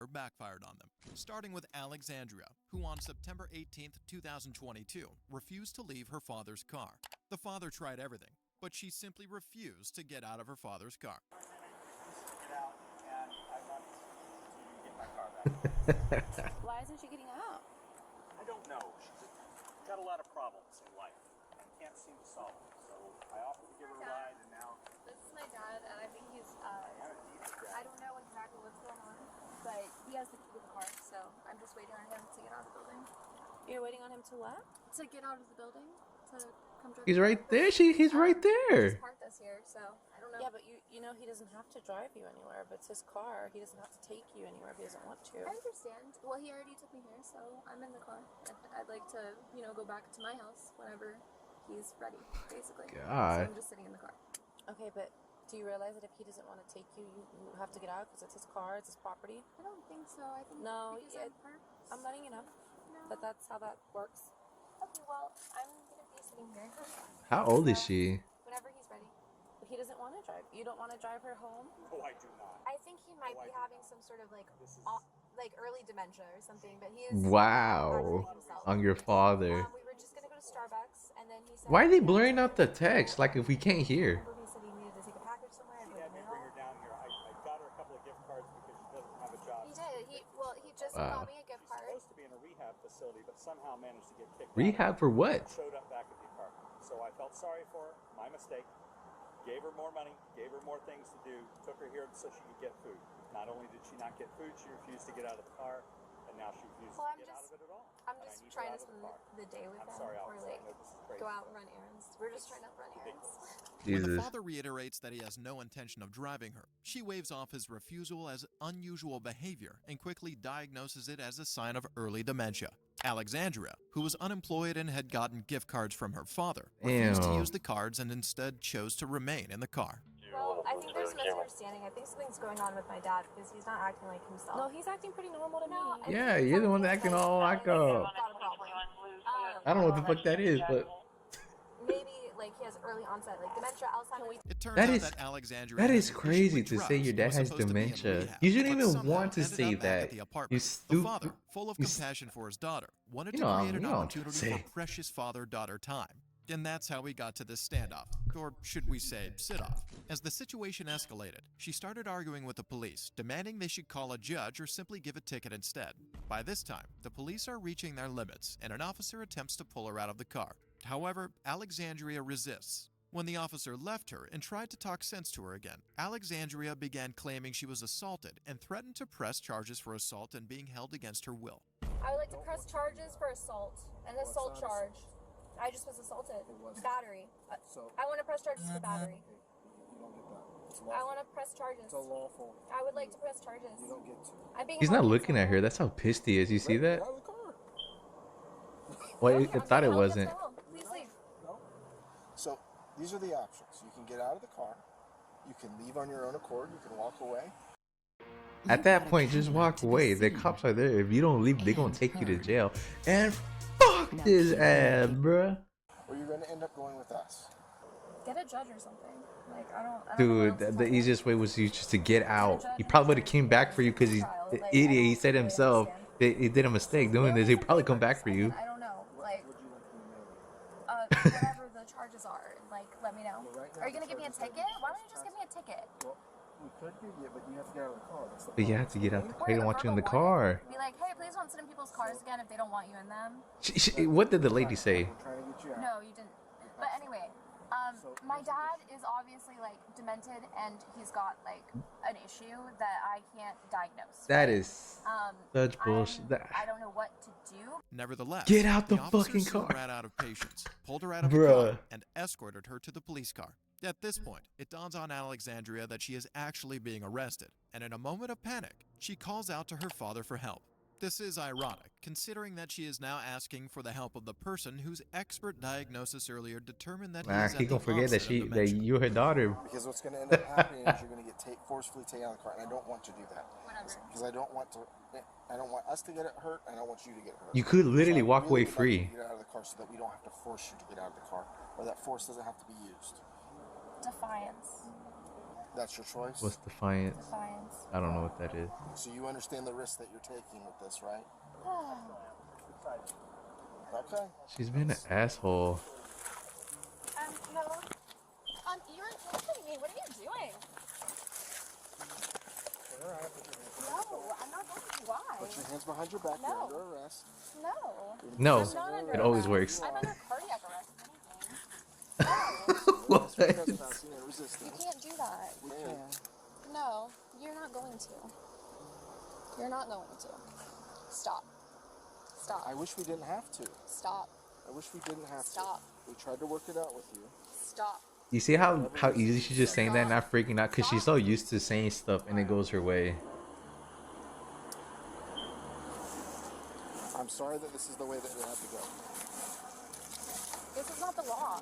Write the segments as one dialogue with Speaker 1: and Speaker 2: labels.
Speaker 1: backfired on them, starting with Alexandria, who on September 18th, 2022, refused to leave her father's car. The father tried everything, but she simply refused to get out of her father's car.
Speaker 2: Why isn't she getting out?
Speaker 3: I don't know. She's got a lot of problems in life and can't seem to solve them. So I offered to give her a ride, and now
Speaker 2: This is my dad, and I think he's, I don't know exactly what's going on, but he has the key to the car, so I'm just waiting on him to get out of the building.
Speaker 4: You're waiting on him to what?
Speaker 2: To get out of the building, to come drive
Speaker 5: He's
Speaker 2: the
Speaker 5: right
Speaker 2: car.
Speaker 5: there. He's right
Speaker 2: He
Speaker 5: there.
Speaker 2: just parked us here, so I don't know.
Speaker 4: Yeah, but you know he doesn't have to drive you anywhere. But it's his car. He doesn't have to take you anywhere if he doesn't want to.
Speaker 2: I understand. Well, he already took me here, so I'm in the car. I'd like to, go back to my house whenever he's ready, basically.
Speaker 5: God.
Speaker 2: So I'm just sitting in the car.
Speaker 4: Okay, but do you realize that if he doesn't want to take you, you have to get out because it's his car, it's his property?
Speaker 2: I don't think so. I think
Speaker 4: No,
Speaker 2: because I'm parked.
Speaker 4: I'm letting you know.
Speaker 2: No.
Speaker 4: But that's how that works.
Speaker 2: Okay, well, I'm gonna be sitting here.
Speaker 5: How old is she?
Speaker 2: Whenever he's ready.
Speaker 4: But he doesn't want to drive. You don't want to drive her home?
Speaker 3: no, I do not.
Speaker 2: I think he might be having some sort of like early dementia or something, but he is
Speaker 5: Wow.
Speaker 2: acting himself.
Speaker 5: On your father.
Speaker 2: We were just gonna go to Starbucks, and then he said,
Speaker 5: Why are they blurring out the text like if we can't hear?
Speaker 2: Remember he said he needed to take a package somewhere.
Speaker 3: She had me bring her down here. I got her a couple of gift cards because she doesn't have a job.
Speaker 2: He did. He just
Speaker 5: Wow.
Speaker 2: got me a gift
Speaker 3: She's
Speaker 2: card.
Speaker 3: supposed to be in a rehab facility, but somehow managed to get kicked
Speaker 5: Rehab
Speaker 3: out.
Speaker 5: for what?
Speaker 3: Showed up back at the apartment. So I felt sorry for her. My mistake. Gave her more money. Gave her more things to do. Took her here so she could get food. Not only did she not get food, she refused to get out of the car, and now she refuses
Speaker 2: Well,
Speaker 3: to get out of it at all.
Speaker 2: I'm
Speaker 3: And I
Speaker 2: just
Speaker 3: need her
Speaker 2: trying to
Speaker 3: out of
Speaker 2: spend
Speaker 3: the car.
Speaker 2: the day with
Speaker 3: I'm
Speaker 2: him,
Speaker 3: sorry,
Speaker 2: or
Speaker 3: Alex.
Speaker 2: like
Speaker 3: I know this is crazy.
Speaker 2: go out and run errands. We're just trying to run errands.
Speaker 1: When the
Speaker 5: Jesus.
Speaker 1: father reiterates that he has no intention of driving her, she waves off his refusal as unusual behavior and quickly diagnoses it as a sign of early dementia. Alexandria, who was unemployed and had gotten gift cards from her father, refused to
Speaker 5: Ew.
Speaker 1: use the cards and instead chose to remain in the car.
Speaker 2: Well, I think there's a misunderstanding. I think something's going on with my dad because he's not acting like himself.
Speaker 4: No, he's acting pretty normal to me.
Speaker 5: Yeah, you're the one acting all like a.
Speaker 2: Got a problem.
Speaker 5: I don't know what the fuck that is, but
Speaker 2: Maybe like he has early onset like dementia, Alzheimer's.
Speaker 1: It turns
Speaker 5: That
Speaker 1: out
Speaker 5: is-
Speaker 1: that Alexandria
Speaker 5: that
Speaker 1: had
Speaker 5: is
Speaker 1: an issue
Speaker 5: crazy
Speaker 1: with
Speaker 5: to say
Speaker 1: drugs
Speaker 5: your
Speaker 1: and
Speaker 5: dad
Speaker 1: was
Speaker 5: has
Speaker 1: supposed to be in
Speaker 5: dementia.
Speaker 1: rehab,
Speaker 5: You shouldn't
Speaker 1: but
Speaker 5: even
Speaker 1: somehow
Speaker 5: want to
Speaker 1: ended
Speaker 5: say
Speaker 1: up back at
Speaker 5: that.
Speaker 1: the
Speaker 5: You
Speaker 1: apartment. The
Speaker 5: stupid.
Speaker 1: father, full of
Speaker 5: you s-
Speaker 1: compassion for his daughter, wanted
Speaker 5: You
Speaker 1: to
Speaker 5: know,
Speaker 1: create an
Speaker 5: you know what I'm
Speaker 1: opportunity
Speaker 5: saying.
Speaker 1: for precious father-daughter time. And that's how we got to this standoff, or should we say sit-off. As the situation escalated, she started arguing with the police, demanding they should call a judge or simply give a ticket instead. By this time, the police are reaching their limits, and an officer attempts to pull her out of the car. However, Alexandria resists. When the officer left her and tried to talk sense to her again, Alexandria began claiming she was assaulted and threatened to press charges for assault and being held against her will.
Speaker 2: I would like to press charges for assault, an assault charge. I just was assaulted. Battery. I want to press charges for battery.
Speaker 6: You don't get that. It's
Speaker 2: I
Speaker 6: lawful.
Speaker 2: want to press charges.
Speaker 6: It's a lawful.
Speaker 2: I would like to press charges.
Speaker 6: You don't get to.
Speaker 2: I'm being
Speaker 5: He's not
Speaker 2: held
Speaker 5: looking at
Speaker 2: against
Speaker 5: her.
Speaker 2: my
Speaker 5: That's how pissed he is. You see
Speaker 6: Get
Speaker 5: that?
Speaker 6: out of the car.
Speaker 5: Well,
Speaker 2: will.
Speaker 5: I thought it
Speaker 2: I'm being held
Speaker 5: wasn't.
Speaker 2: against my will. Please leave.
Speaker 6: No. So these are the options. You can get out of the car. You can leave on your own accord. You can walk away.
Speaker 5: At that point, just walk away. The cops are there. If you don't leave, they're gonna take you to jail. And fuck his ass, bruh.
Speaker 6: Or you're going to end up going with us.
Speaker 2: Get a judge or something. Like I don't know
Speaker 5: Dude,
Speaker 2: what else
Speaker 5: the
Speaker 2: to tell you.
Speaker 5: easiest way was you just to get out. He probably would have came back for you because he's an idiot. He said himself that he did a mistake doing this. He'd probably come back for you.
Speaker 2: I don't know. Like
Speaker 6: Would you like to be married?
Speaker 2: whatever the charges are. Like let me know.
Speaker 6: Well, right now
Speaker 2: Are you
Speaker 6: the
Speaker 2: gonna give me a
Speaker 6: charges
Speaker 2: ticket?
Speaker 6: are-
Speaker 2: Why don't you just give me a ticket?
Speaker 6: Well, we could give you, but you have to get out of the car. That's the
Speaker 5: But you
Speaker 6: problem.
Speaker 5: have to get out the car.
Speaker 2: Or
Speaker 5: They don't want you in the
Speaker 2: verbal warning.
Speaker 5: car.
Speaker 2: Be like, hey, please don't sit in people's cars again if they don't want you in them.
Speaker 5: What did the lady say?
Speaker 6: We're trying to get you out.
Speaker 2: No, you didn't. But anyway, my dad is obviously like demented and he's got like an issue that I can't diagnose.
Speaker 5: That is such
Speaker 2: I'm-
Speaker 5: bullshit.
Speaker 2: I don't know what to do.
Speaker 1: Nevertheless,
Speaker 5: Get out the
Speaker 1: officer
Speaker 5: fucking
Speaker 1: soon
Speaker 5: car.
Speaker 1: ran out of patience, pulled her out of the
Speaker 5: Bruh.
Speaker 1: car, and escorted her to the police car. At this point, it dawns on Alexandria that she is actually being arrested, and in a moment of panic, she calls out to her father for help. This is ironic, considering that she is now asking for the help of the person whose expert diagnosis earlier determined that
Speaker 5: Nah,
Speaker 1: is
Speaker 5: he
Speaker 1: at
Speaker 5: gonna
Speaker 1: the
Speaker 5: forget that
Speaker 1: onset of
Speaker 5: that
Speaker 1: dementia.
Speaker 5: you're her daughter.
Speaker 6: Because what's going to end up happening is you're going to get forcefully taken out of the car, and I don't want to do that.
Speaker 2: Whatever.
Speaker 6: Because I don't want us to get hurt, and I don't want you to get hurt.
Speaker 5: You could literally
Speaker 6: So I
Speaker 5: walk
Speaker 6: really
Speaker 5: away
Speaker 6: would like
Speaker 5: free.
Speaker 6: you to get out of the car so that we don't have to force you to get out of the car, or that force doesn't have to be used.
Speaker 2: Defiance.
Speaker 6: That's your choice.
Speaker 5: What's defiance?
Speaker 2: Defiance.
Speaker 5: I don't know what that is.
Speaker 6: So you understand the risk that you're taking with this, right? Okay.
Speaker 5: She's been an asshole.
Speaker 2: No. You're insulting me. What are you doing? No, I'm not going to. Why?
Speaker 6: Put your hands behind your back.
Speaker 2: No.
Speaker 6: You're under arrest.
Speaker 2: No.
Speaker 5: No,
Speaker 2: I'm not under
Speaker 5: it always
Speaker 2: arrest.
Speaker 5: works.
Speaker 2: I'm under cardiac arrest, if anything.
Speaker 5: What?
Speaker 6: Trespassing and
Speaker 2: You
Speaker 6: resisting.
Speaker 2: can't do that.
Speaker 6: We can.
Speaker 2: No, you're not going to. You're not going to. Stop. Stop.
Speaker 6: I wish we didn't have to.
Speaker 2: Stop.
Speaker 6: I wish we didn't have
Speaker 2: Stop.
Speaker 6: to. We tried to work it out with you.
Speaker 2: Stop.
Speaker 5: You see how easy she's just saying that, not freaking out, because she's so used to saying stuff and it goes her way.
Speaker 6: I'm sorry that this is the way that it had to go.
Speaker 2: This is not the law.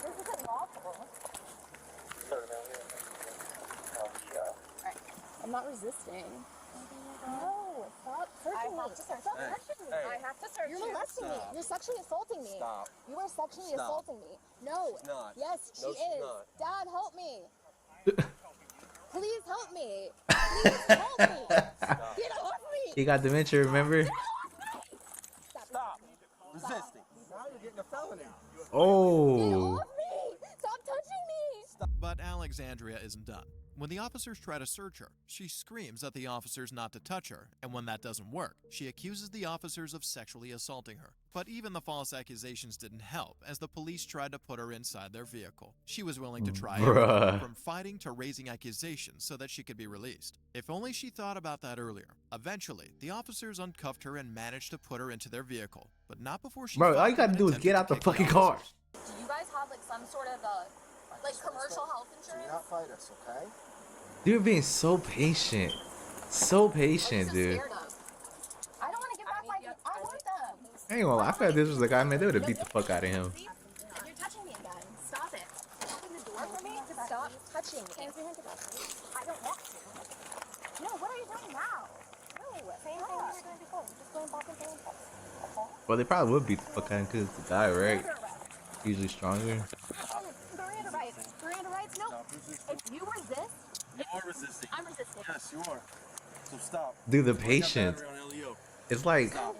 Speaker 2: This isn't lawful. Alright. I'm not resisting. No, stop searching me. Stop touching me. I have to search you. You're molesting me. You're sexually assaulting me.
Speaker 7: Stop.
Speaker 2: You are sexually assaulting me. No.
Speaker 7: She's not.
Speaker 2: Yes, she
Speaker 7: No, she's
Speaker 2: is.
Speaker 7: not.
Speaker 2: Dad, help me. Please help me. Please help me. Get off me.
Speaker 5: He got dementia, remember?
Speaker 7: Stop. Resisting. Now you're getting a felony.
Speaker 2: Get
Speaker 5: Oh.
Speaker 2: off me. Stop touching me.
Speaker 1: But Alexandria isn't done. When the officers try to search her, she screams at the officers not to touch her, and when that doesn't work, she accuses the officers of sexually assaulting her. But even the false accusations didn't help, as the police tried to put her inside their vehicle. She was willing to try everything, from fighting to raising accusations so that she could be released. If only she thought about that earlier. Eventually, the officers uncuffed her and managed to put her into their vehicle, but not before she
Speaker 5: Bro,
Speaker 1: fought
Speaker 5: all you
Speaker 1: them
Speaker 5: gotta
Speaker 1: and
Speaker 5: do is
Speaker 1: attempted
Speaker 5: get
Speaker 1: to
Speaker 5: out the
Speaker 1: kick
Speaker 5: fucking car.
Speaker 1: officers.
Speaker 2: Do you guys have like some sort of like commercial health
Speaker 6: Do
Speaker 2: insurance?
Speaker 6: not fight us, okay?
Speaker 5: You're being so patient. So patient, dude.
Speaker 2: Scared of? I don't want to give back my. I want them.
Speaker 5: I ain't gonna lie, I feel like this was the guy, man. They would have beat the fuck out of him.
Speaker 2: You're touching me again. Stop it. Open the door for me. Stop touching me. I don't want to. No, what are you doing now? No, same thing we were doing before. Just going back and forth.
Speaker 5: Well, they probably would beat the fuck out of him because it's the guy, right? Usually stronger.
Speaker 2: Miranda rights. Miranda rights. No. If you resist,
Speaker 7: You are resisting.
Speaker 2: I'm resisting.
Speaker 7: Yes, you are. So stop.
Speaker 5: Dude, the
Speaker 7: Got
Speaker 5: patience.
Speaker 7: battery on LEO.
Speaker 5: It's like,
Speaker 7: Stop.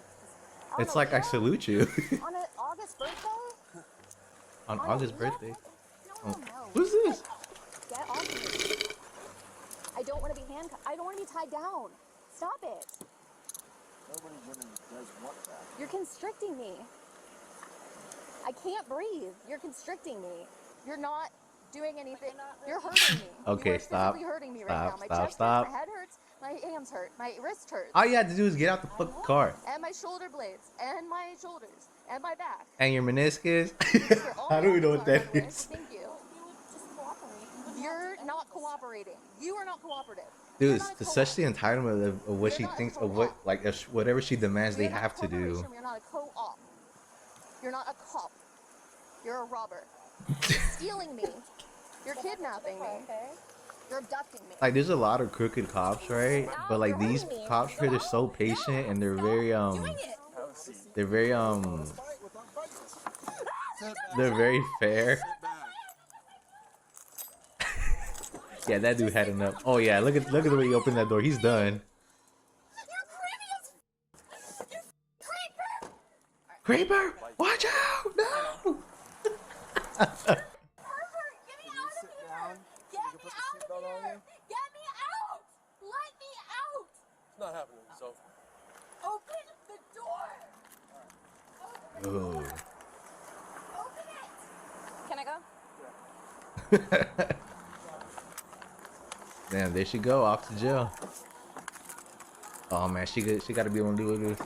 Speaker 5: it's like I salute you.
Speaker 2: On an August birthday?
Speaker 5: On August birthday.
Speaker 2: No.
Speaker 5: Who's this?
Speaker 2: Get off me. I don't want to be handcuffed. I don't want to be tied down. Stop it.
Speaker 6: Nobody really does want that.
Speaker 2: You're constricting me. I can't breathe. You're constricting me. You're not doing anything. You're hurting me.
Speaker 5: Okay,
Speaker 2: you are
Speaker 5: stop.
Speaker 2: physically hurting me right
Speaker 5: Stop,
Speaker 2: now. My
Speaker 5: stop,
Speaker 2: chest
Speaker 5: stop.
Speaker 2: hurts, my head hurts, my hands hurt, my wrist hurts,
Speaker 5: All you had to do is get out the fucking car.
Speaker 2: and my shoulder blades, and my shoulders, and my back.
Speaker 5: And your meniscus.
Speaker 2: You're all
Speaker 5: I don't even know
Speaker 2: over
Speaker 5: what
Speaker 2: the
Speaker 5: that
Speaker 2: hardware.
Speaker 5: is.
Speaker 2: Thank you. Just cooperate. You're not cooperating. You are not cooperative.
Speaker 5: Dude,
Speaker 2: You're
Speaker 5: it's
Speaker 2: not a
Speaker 5: to
Speaker 2: co-op.
Speaker 5: such the entitlement of what
Speaker 2: You're
Speaker 5: she
Speaker 2: not a
Speaker 5: thinks of what,
Speaker 2: co-op.
Speaker 5: like, if whatever she demands, they
Speaker 2: You're not
Speaker 5: have
Speaker 2: a
Speaker 5: to do.
Speaker 2: corporation. You're not a co-op. You're not a cop. You're a robber. You're stealing me. You're kidnapping me. You're abducting me.
Speaker 5: Like, there's a lot of crooked cops, right? But like these cops here, they're so patient and they're very
Speaker 2: Doing it.
Speaker 7: Have a seat.
Speaker 5: they're very they're very fair.
Speaker 7: Sit back.
Speaker 5: Yeah, that dude had enough. Oh yeah, look at the way he opened that door. He's done. Creeper, watch out! No.
Speaker 2: Pervert, get me out of here! Get me out of here! Get me out! Let me out!
Speaker 7: It's not happening. So
Speaker 2: Open the door!
Speaker 5: Ooh.
Speaker 2: Open it! Can I go?
Speaker 5: Damn, there she go, off to jail. Oh man, she got to be able to do this.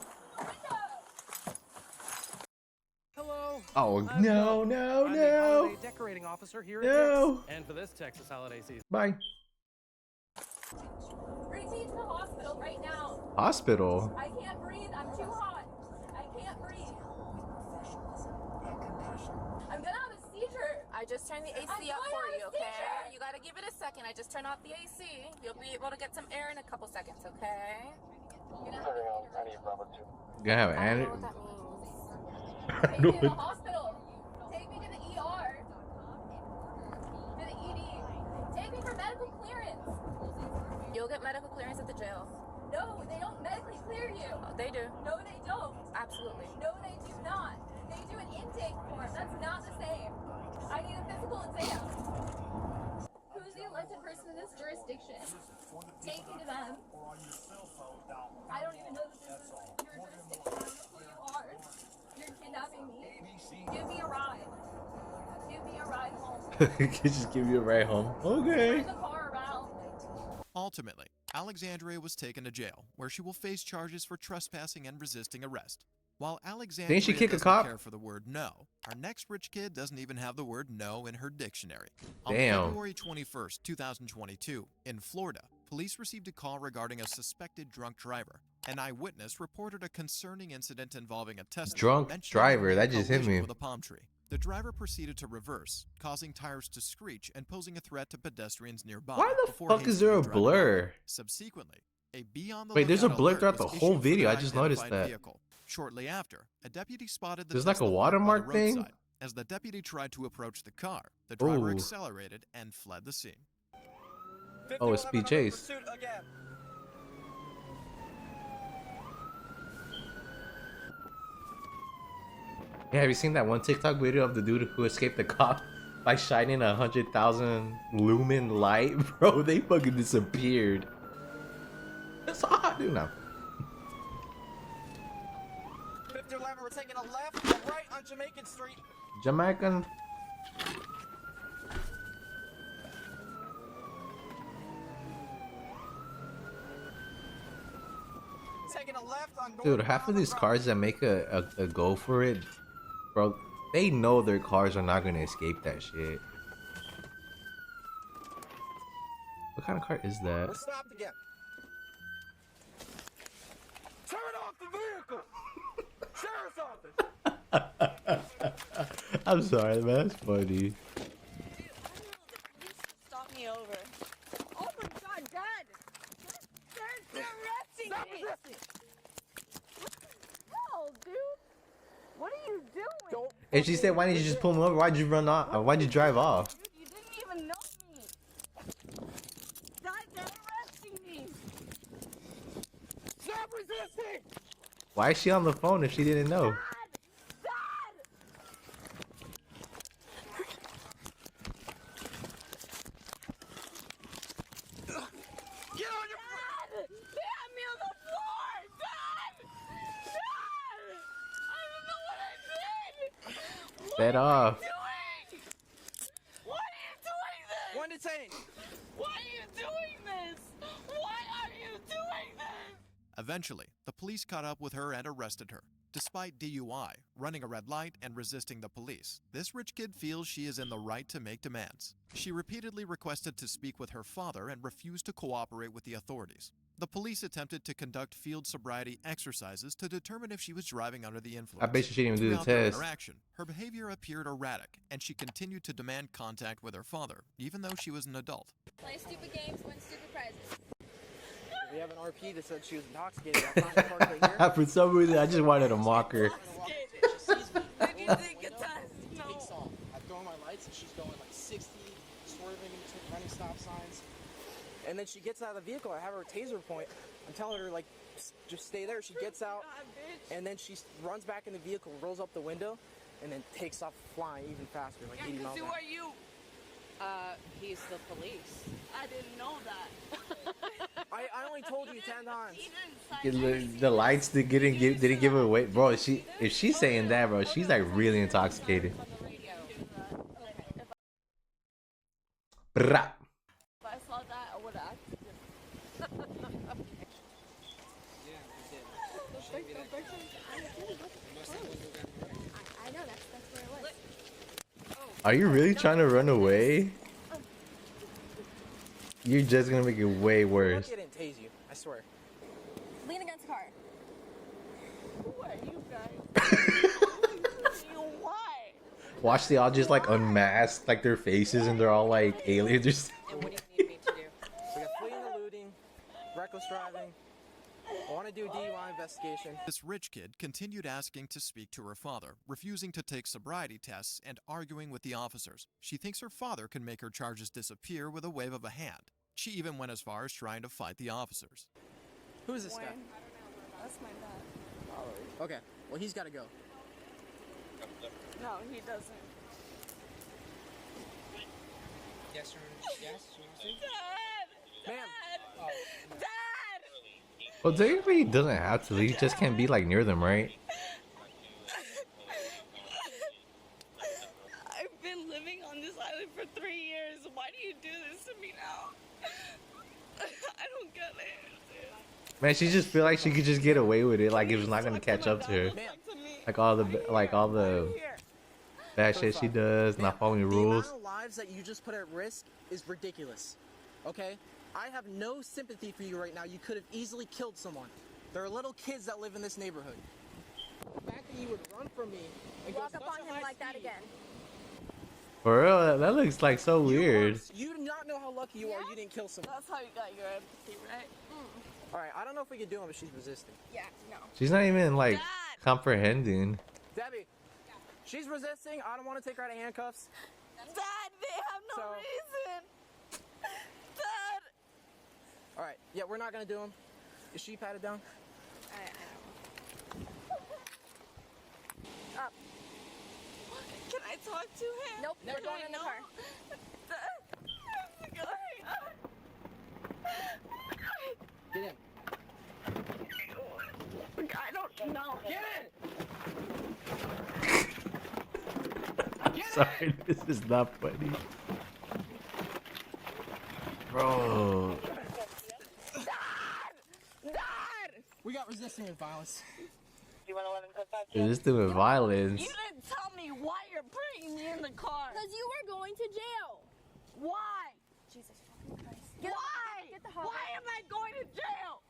Speaker 8: Hello.
Speaker 5: Oh
Speaker 8: I'm
Speaker 5: no,
Speaker 8: Doug.
Speaker 5: no,
Speaker 8: I'm the
Speaker 5: no!
Speaker 8: holiday decorating officer here at
Speaker 5: No.
Speaker 8: Texas, and for this Texas holiday season.
Speaker 5: Bye.
Speaker 2: Bring me to the hospital right now.
Speaker 5: Hospital.
Speaker 2: I can't breathe. I'm too hot. I can't breathe. I'm gonna have a seizure.
Speaker 4: I just turned the AC
Speaker 2: I'm
Speaker 4: up
Speaker 2: going
Speaker 4: for
Speaker 2: on
Speaker 4: you,
Speaker 2: a
Speaker 4: okay?
Speaker 2: seizure.
Speaker 4: You gotta give it a second. I just turned off the AC. You'll be able to get some air in a couple seconds, okay?
Speaker 5: Gonna have
Speaker 4: I don't
Speaker 5: an
Speaker 4: know what that means.
Speaker 2: Take me to the hospital. Take me to the ER. To the ED.
Speaker 4: jail.
Speaker 2: No, they don't medically clear you.
Speaker 4: They do.
Speaker 2: No, they don't.
Speaker 4: Absolutely.
Speaker 2: No, they do not. They do an intake form. That's not the same. I need a physical exam. Who's the elected person in this jurisdiction? Take me to them. I don't even know that this is your jurisdiction. I don't know who you are. You're kidnapping me. Give me a ride. Give me a ride home.
Speaker 5: Just give you a ride home. Okay.
Speaker 2: Turn the car around.
Speaker 1: Ultimately, Alexandria was taken to jail, where she will face charges for trespassing and resisting arrest. While Alexandria
Speaker 5: Didn't she kick a
Speaker 1: doesn't
Speaker 5: cop?
Speaker 1: care for the word no, our next rich kid doesn't even have the word no in her dictionary.
Speaker 5: Damn.
Speaker 1: On February 21st, 2022, in Florida, police received a call regarding a suspected drunk driver. An eyewitness reported a concerning incident involving a Tesla.
Speaker 5: Drunk
Speaker 1: mentioning
Speaker 5: driver,
Speaker 1: a
Speaker 5: that just hit
Speaker 1: collision
Speaker 5: me.
Speaker 1: With a palm tree. The driver proceeded to reverse, causing tires to screech and posing a threat to pedestrians nearby.
Speaker 5: Why the
Speaker 1: before
Speaker 5: fuck is there a
Speaker 1: hastily driving
Speaker 5: blur?
Speaker 1: off. Subsequently, a be on the
Speaker 5: Wait, there's a
Speaker 1: lookout
Speaker 5: blur
Speaker 1: alert
Speaker 5: throughout
Speaker 1: was
Speaker 5: the whole
Speaker 1: issued for
Speaker 5: video.
Speaker 1: the
Speaker 5: I just noticed
Speaker 1: identified
Speaker 5: that.
Speaker 1: vehicle. Shortly after, a deputy spotted the
Speaker 5: There's like a
Speaker 1: Tesla parked by the
Speaker 5: watermark thing?
Speaker 1: roadside. As the deputy tried to approach the car, the driver
Speaker 5: Ooh.
Speaker 1: accelerated and fled the scene.
Speaker 5: Oh, it's speed chase.
Speaker 7: Pursuit again.
Speaker 5: Yeah, have you seen that one TikTok video of the dude who escaped the cop by shining 100,000 lumen light? Bro, they fucking disappeared. That's all I do now.
Speaker 7: 5011, we're taking a left and right on Jamaican Street.
Speaker 5: Jamaican.
Speaker 7: Taking a left on North
Speaker 5: Dude, half of these
Speaker 7: Road.
Speaker 5: cars that make a go for it, bro, they know their cars are not gonna escape that shit. What kind of car is that?
Speaker 7: We're stopped again. Turn off the vehicle! Sheriff's office!
Speaker 5: I'm sorry, man. That's funny.
Speaker 2: Stop me over. Oh my god, Dad! They're arresting me! What the hell, dude? What are you doing?
Speaker 7: Don't.
Speaker 5: And she said, why didn't you just pull me over? Why'd you run off? Why'd you drive off?
Speaker 2: Dude, you didn't even know me. Dad, they're arresting me.
Speaker 7: Stop resisting!
Speaker 5: Why is she on the phone if she didn't know?
Speaker 2: Dad!
Speaker 7: Get on your
Speaker 2: Dad! They had me on the floor! Dad! Dad! I don't know what I did! What
Speaker 5: Bet
Speaker 2: am I
Speaker 5: off.
Speaker 2: doing? Why are you doing this?
Speaker 7: One detained.
Speaker 2: Why are you doing this? Why are you doing this?
Speaker 1: Eventually, the police caught up with her and arrested her. Despite DUI, running a red light, and resisting the police, this rich kid feels she is in the right to make demands. She repeatedly requested to speak with her father and refused to cooperate with the authorities. The police attempted to conduct field sobriety exercises to determine if she was driving under the influence.
Speaker 5: I bet you she didn't even do the
Speaker 1: Throughout their
Speaker 5: test.
Speaker 1: interaction, her behavior appeared erratic, and she continued to demand contact with her father, even though she was an adult.
Speaker 2: Play stupid games, win stupid prizes.
Speaker 7: We have an RP that said she was intoxicated. I'll find the park right here.
Speaker 5: For some reason, I just wanted to mock her.
Speaker 2: Maybe take a test. No.
Speaker 7: Takes off. I throw on my lights and she's going like 60, swerving, running stop signs. And then she gets out of the vehicle. I have her taser point. I'm telling her like, just stay there. She gets out, and then she runs back in the vehicle, rolls up the window, and then takes off flying even faster, like 80 miles an hour.
Speaker 2: you?
Speaker 4: He's the police.
Speaker 2: I didn't know that.
Speaker 7: I only told you 10 times.
Speaker 5: The lights didn't give her away, bro. If she's saying that, bro, she's like really intoxicated. Brah.
Speaker 2: If I saw that, I would have acted. I know, that's where it was.
Speaker 5: Are you really trying to run away? You're just gonna make it way worse.
Speaker 7: Lucky I didn't tase you, I swear.
Speaker 2: Lean against the car. Who are you guys? Why?
Speaker 5: Watch, they all just like unmask like their faces and they're all like aliens or something.
Speaker 4: And what do you need me to do?
Speaker 7: We got fleeing and eluding, reckless driving. I want to do a DUI investigation.
Speaker 1: This rich kid continued asking to speak to her father, refusing to take sobriety tests and arguing with the officers. She thinks her father can make her charges disappear with a wave of a hand. She even went as far as trying to fight the officers.
Speaker 7: Who is this guy?
Speaker 2: That's my dad.
Speaker 7: Okay, well, he's got to go.
Speaker 2: No, he doesn't.
Speaker 7: Yes, yes,
Speaker 2: Dad!
Speaker 7: Ma'am.
Speaker 2: Dad!
Speaker 5: Well, technically, he doesn't have to. He just can't be like near them, right?
Speaker 2: I've been living on this island for 3 years. Why do you do this to me now? I don't get it.
Speaker 5: Man, she just feel like she could just get away with it. Like it was not gonna catch up to her. Like all the bad shit she does, not following
Speaker 7: The
Speaker 5: rules.
Speaker 7: amount of lives that you just put at risk is ridiculous. Okay? I have no sympathy for you right now. You could have easily killed someone. There are little kids that live in this neighborhood. The fact that you would run from me and
Speaker 2: Walk
Speaker 7: go
Speaker 2: up
Speaker 7: such
Speaker 2: on
Speaker 7: a
Speaker 2: him
Speaker 7: high
Speaker 2: like that
Speaker 7: speed,
Speaker 2: again.
Speaker 5: For real, that looks like so weird.
Speaker 7: You do not know how lucky you are you didn't kill someone.
Speaker 2: That's how you got your empathy, right?
Speaker 7: Alright, I don't know if we can do it, but she's resisting.
Speaker 2: Yeah, no.
Speaker 5: She's not even like
Speaker 2: Dad!
Speaker 5: comprehending.
Speaker 7: Debbie, she's resisting. I don't want to take her out of handcuffs.
Speaker 2: Dad, they have no
Speaker 7: So-
Speaker 2: reason. Dad!
Speaker 7: Alright, yeah, we're not going to do him. Is she patted down?
Speaker 2: I know. Up. Can I talk to him? Nope.
Speaker 7: Never going in the car.
Speaker 2: Dad,
Speaker 7: Get in.
Speaker 2: I don't know.
Speaker 7: Get in!
Speaker 5: Sorry, this is not funny. Bro.
Speaker 2: Dad!
Speaker 7: We got resisting and violence.
Speaker 5: Resisting with violence.
Speaker 2: You didn't tell me why you're bringing me in the car. Because you were going to jail. Why? Jesus fucking Christ. Why? Get the hell Why am I going to jail?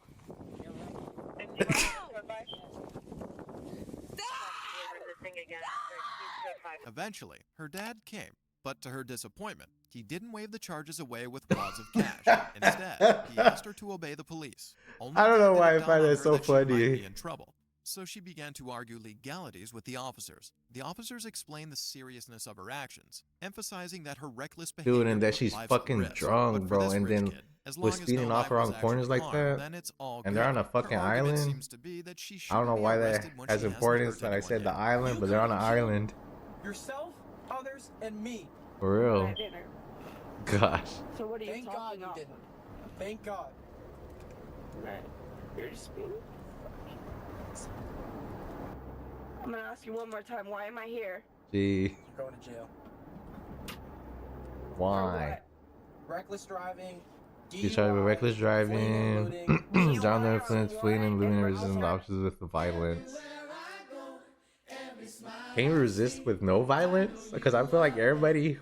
Speaker 1: Eventually, her dad came, but to her disappointment, he didn't wave the charges away with wads of cash. Instead, he asked her to obey the police. Only
Speaker 5: I don't know
Speaker 1: then did
Speaker 5: why
Speaker 1: it
Speaker 5: I
Speaker 1: dawn
Speaker 5: find
Speaker 1: on
Speaker 5: that
Speaker 1: her
Speaker 5: so
Speaker 1: that she might
Speaker 5: funny.
Speaker 1: be in trouble. So she began to argue legalities with the officers. The officers explained the seriousness of her actions, emphasizing that her reckless behavior
Speaker 5: Dude, and that
Speaker 1: put
Speaker 5: she's
Speaker 1: lives at
Speaker 5: fucking
Speaker 1: risk.
Speaker 5: drunk,
Speaker 1: But for
Speaker 5: bro,
Speaker 1: this
Speaker 5: and
Speaker 1: rich
Speaker 5: then
Speaker 1: kid, as
Speaker 5: was
Speaker 1: long as
Speaker 5: speeding
Speaker 1: no
Speaker 5: off
Speaker 1: life
Speaker 5: around
Speaker 1: was
Speaker 5: corners
Speaker 1: actually
Speaker 5: like
Speaker 1: harmed,
Speaker 5: that,
Speaker 1: then it's all
Speaker 5: and they're
Speaker 1: good.
Speaker 5: on a
Speaker 1: Her
Speaker 5: fucking
Speaker 1: argument
Speaker 5: island.
Speaker 1: seems to be that she
Speaker 5: I don't know
Speaker 1: shouldn't be
Speaker 5: why that
Speaker 1: arrested when
Speaker 5: has
Speaker 1: she hasn't
Speaker 5: importance
Speaker 1: hurt
Speaker 5: that I
Speaker 1: anyone
Speaker 5: said the
Speaker 1: yet.
Speaker 5: island, but they're on an island.
Speaker 7: Yourself, others, and me.
Speaker 5: For real. Gosh.
Speaker 2: So what are you
Speaker 7: Thank God
Speaker 2: talking
Speaker 7: you
Speaker 2: about?
Speaker 7: didn't. Thank God.
Speaker 2: Man, you're just being... I'm gonna ask you one more time, why am I here?
Speaker 5: Gee.
Speaker 7: You're going to jail.
Speaker 5: Why?
Speaker 7: Reckless driving.
Speaker 5: She's charged with reckless driving, down there influence, fleeing and looting, and resisting the officers with the violence. Can you resist with no violence? Because I feel like everybody,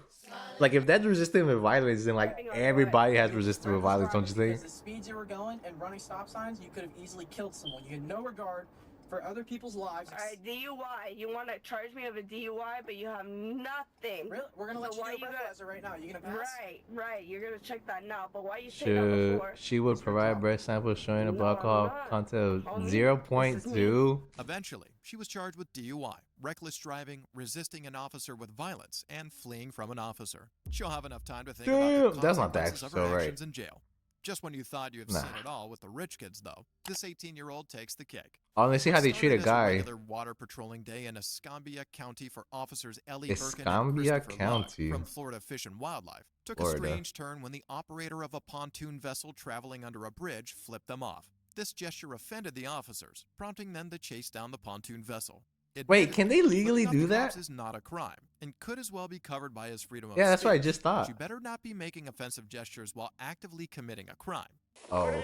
Speaker 5: like if that's resisting with violence, then like everybody has resisted with violence, don't you think?
Speaker 7: Because the speeds you were going and running stop signs, you could have easily killed someone. You had no regard for other people's lives.
Speaker 2: Alright, DUI. You want to charge me of a DUI, but you have nothing.
Speaker 7: Really? We're gonna let
Speaker 2: So
Speaker 7: you
Speaker 2: why
Speaker 7: do a
Speaker 2: you got-
Speaker 7: breathalyzer right now. You gonna pass?
Speaker 2: Right. You're gonna check that now, but why you say that
Speaker 5: Should
Speaker 2: before?
Speaker 5: she would provide breath samples showing a
Speaker 2: No,
Speaker 5: blood alcohol
Speaker 2: I'm not.
Speaker 5: content of
Speaker 2: Homie,
Speaker 5: 0.2.
Speaker 1: Eventually, she was charged with DUI, reckless driving, resisting an officer with violence, and fleeing from an officer. She'll have enough time to think about
Speaker 5: Damn,
Speaker 1: the
Speaker 5: that's not the
Speaker 1: consequences of her
Speaker 5: actual right.
Speaker 1: actions in jail. Just when you thought you have
Speaker 5: Nah.
Speaker 1: seen it all with the rich kids, though, this 18-year-old takes the cake.
Speaker 5: Oh, let's see how they treat a
Speaker 1: Started as
Speaker 5: guy.
Speaker 1: regular water patrolling day in Escambia County for officers Ellie Birkin and
Speaker 5: Escambia
Speaker 1: Christopher Love
Speaker 5: County.
Speaker 1: from Florida Fish and Wildlife took
Speaker 5: Florida.
Speaker 1: a strange turn when the operator of a pontoon vessel traveling under a bridge flipped them off. This gesture offended the officers, prompting them to chase down the pontoon vessel.
Speaker 5: Wait, can they
Speaker 1: Admittedly,
Speaker 5: legally
Speaker 1: flipping
Speaker 5: do
Speaker 1: off the
Speaker 5: that?
Speaker 1: cops is not a crime and could as well be covered by his freedom of
Speaker 5: Yeah, that's what I
Speaker 1: speech,
Speaker 5: just
Speaker 1: but
Speaker 5: thought.
Speaker 1: You better not be making offensive gestures while actively committing a crime.
Speaker 5: Oh.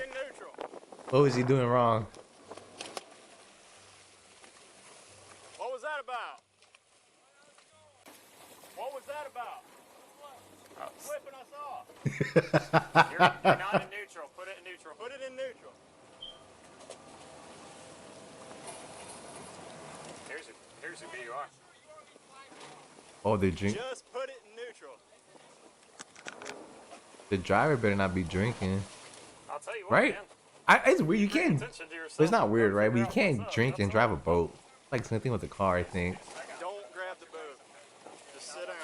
Speaker 5: What was he doing wrong?
Speaker 3: What was that about? What was that about? Flipping us off. You're not in neutral. Put it in neutral. Put it in neutral. Here's who you are.
Speaker 5: Oh, they drink.
Speaker 3: Just put it in neutral.
Speaker 5: The driver better not be drinking.
Speaker 3: I'll tell you what,
Speaker 5: Right?
Speaker 3: man.
Speaker 5: It's weird. You
Speaker 3: Pay
Speaker 5: can't.
Speaker 3: attention to yourself.
Speaker 5: But it's not weird, right? But you
Speaker 3: Figure out
Speaker 5: can't
Speaker 3: what's up,
Speaker 5: drink and
Speaker 3: that's
Speaker 5: drive a
Speaker 3: all.
Speaker 5: boat. Like same thing with the car, I think.
Speaker 3: Don't grab the boat. Just sit down.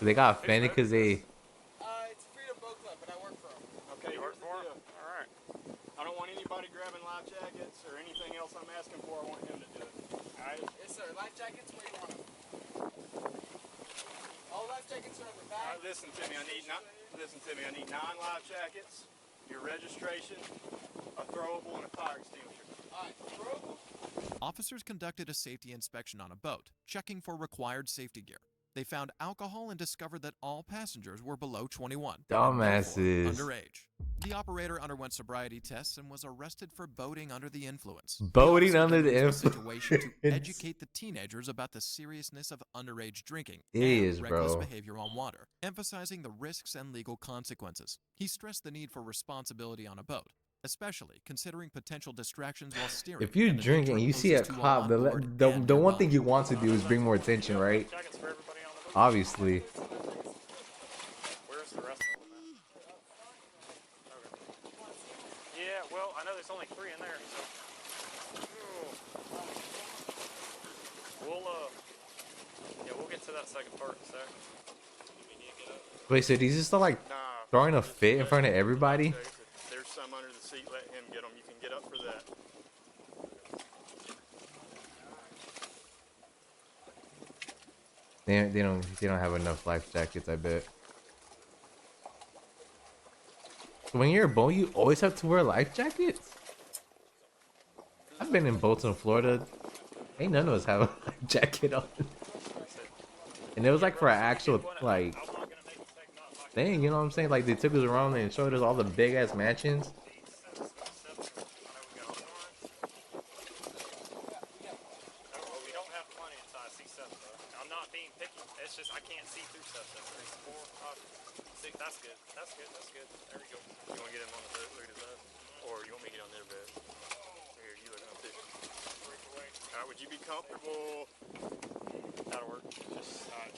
Speaker 5: They got offended because they.
Speaker 7: It's Freedom Boat Club, but I work for them.
Speaker 3: Okay, you work for him? All right. I don't want anybody grabbing life jackets or anything else I'm asking for. I want him to do it. All right?
Speaker 7: Yes, sir. Life jackets, where do you want them? All life jackets are in the
Speaker 3: All
Speaker 7: back.
Speaker 3: right, listen to me. I need 9 life jackets, your registration, a throwable, and a fire extinguisher.
Speaker 7: All right, throwable.
Speaker 1: Officers conducted a safety inspection on a boat, checking for required safety gear. They found alcohol and discovered that all passengers were below 21. and therefore
Speaker 5: Dumbasses.
Speaker 1: Underage. The operator underwent sobriety tests and was arrested for boating under the influence.
Speaker 5: Boating
Speaker 1: The officer
Speaker 5: under the
Speaker 1: used the situation to
Speaker 5: influence.
Speaker 1: educate the teenagers about the seriousness of underage drinking
Speaker 5: Idiots,
Speaker 1: and reckless
Speaker 5: bro.
Speaker 1: behavior on water, emphasizing the risks and legal consequences. He stressed the need for responsibility on a boat, especially considering potential distractions while steering.
Speaker 5: If you're
Speaker 1: and the
Speaker 5: drinking and
Speaker 1: danger
Speaker 5: you see a
Speaker 1: poses to all
Speaker 5: cop,
Speaker 1: on
Speaker 5: the,
Speaker 1: board
Speaker 5: the,
Speaker 1: and
Speaker 5: the
Speaker 1: your
Speaker 5: one
Speaker 1: mom.
Speaker 5: thing you want to do is bring more attention, right?
Speaker 3: Jackets for everybody on the boat?
Speaker 5: Obviously.
Speaker 3: Where's the rest of them at? Okay. Yeah, well, I know there's only 3 in there, so. We'll get to that second part in a sec.
Speaker 5: Wait, so these just like
Speaker 3: Nah.
Speaker 5: throwing a fit in front of everybody?
Speaker 3: There's some under the seat. Let him get them. You can get up for that.
Speaker 5: They don't have enough life jackets, I bet. So when you're a boat, you always have to wear life jackets? I've been in boats in Florida. Ain't none of us have a life jacket on. And it was like for an actual like thing, you know what I'm saying? Like they took us around and showed us all the big ass mansions.
Speaker 3: We don't have plenty inside C7, though. I'm not being picky. It's just I can't see through stuff. 3, 4, 5, 6. That's good. That's good. That's good. There we go. You want to get him on the boat? Look at his bed. Or you want me to get on their bed? Here, you look up too. All right, would you be comfortable? That'll work. Just, all right.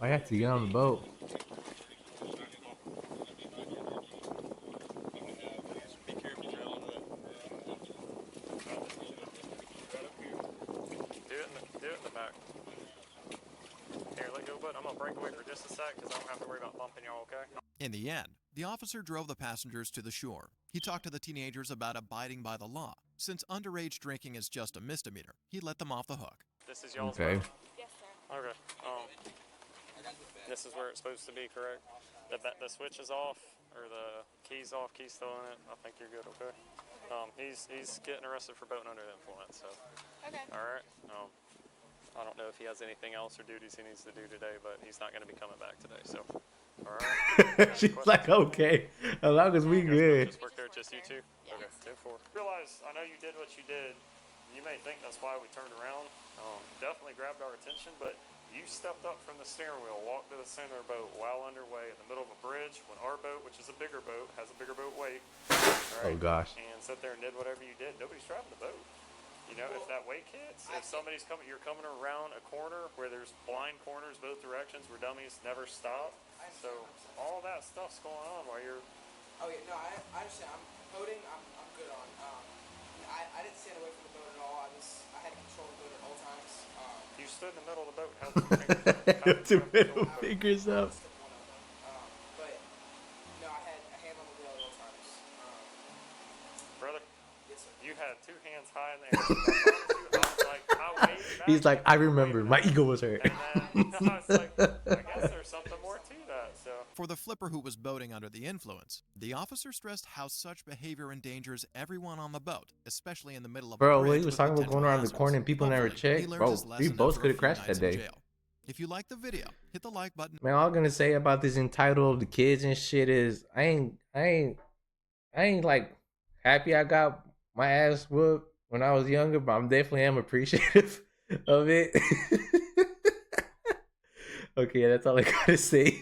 Speaker 5: I have to get on the boat.
Speaker 3: Be careful, Trail. Do it in the back. Here, let go, bud. I'm gonna break away for just a sec because I don't have to worry about bumping y'all, okay?
Speaker 1: In the end, the officer drove the passengers to the shore. He talked to the teenagers about abiding by the law. Since underage drinking is just a misdemeanor, he let them off the hook.
Speaker 3: This is y'all's
Speaker 5: Okay.
Speaker 3: boat?
Speaker 2: Yes, sir.
Speaker 3: Okay. This is where it's supposed to be, correct? The switch is off, or the key's off, key's still in it. I think you're good, okay? He's getting arrested for boating under the influence, so.
Speaker 2: Okay.
Speaker 3: All right. I don't know if he has anything else or duties he needs to do today, but he's not going to be coming back today, so. All right.
Speaker 5: She's like, okay, as long as we good.
Speaker 3: Just work there, just you two?
Speaker 2: Yes.
Speaker 3: Okay, 10-4. Realize, I know you did what you did. You may think that's why we turned around. Definitely grabbed our attention, but you stepped up from the steering wheel, walked to the center of the boat while underway in the middle of a bridge when our boat, which is a bigger boat, has a bigger boat weight.
Speaker 5: Oh gosh.
Speaker 3: And sat there and did whatever you did. Nobody's driving the boat. You know, if that wake hits, if somebody's coming, you're coming around a corner where there's blind corners both directions where dummies never stop. So all that stuff's going on while you're.
Speaker 7: Oh yeah, no, I understand. I'm boating. I'm good on. I didn't stand away from the boat at all. I had control of the boat at all times.
Speaker 3: You stood in the middle of the boat. Held your fingers up.
Speaker 5: Two middle fingers up.
Speaker 7: But no, I had a hand on the wheel at all times.
Speaker 3: Brother,
Speaker 7: Yes, sir.
Speaker 3: you had 2 hands high in the air. I was like, I waved back
Speaker 5: He's like,
Speaker 3: at
Speaker 5: I
Speaker 3: you,
Speaker 5: remember,
Speaker 3: waving
Speaker 5: my
Speaker 3: at you.
Speaker 5: ego was hurt.
Speaker 3: And then I was like, I guess there's something more to that. So
Speaker 1: For the flipper who was boating under the influence, the officer stressed how such behavior endangers everyone on the boat, especially in the middle of a
Speaker 5: Bro,
Speaker 1: bridge
Speaker 5: what he was
Speaker 1: with
Speaker 5: talking about
Speaker 1: potential
Speaker 5: going around the
Speaker 1: hazards.
Speaker 5: corner and people never
Speaker 1: Hopefully, he
Speaker 5: checked.
Speaker 1: learned
Speaker 5: Bro,
Speaker 1: his
Speaker 5: we
Speaker 1: lesson
Speaker 5: both
Speaker 1: after a
Speaker 5: could have
Speaker 1: few
Speaker 5: crashed
Speaker 1: nights
Speaker 5: that
Speaker 1: in
Speaker 5: day.
Speaker 1: jail. If you like the video, hit the like button.
Speaker 5: Man, all I'm gonna say about this entitled kids and shit is I ain't like happy I got my ass whooped when I was younger, but I'm definitely am appreciative of it. Okay, that's all I gotta say.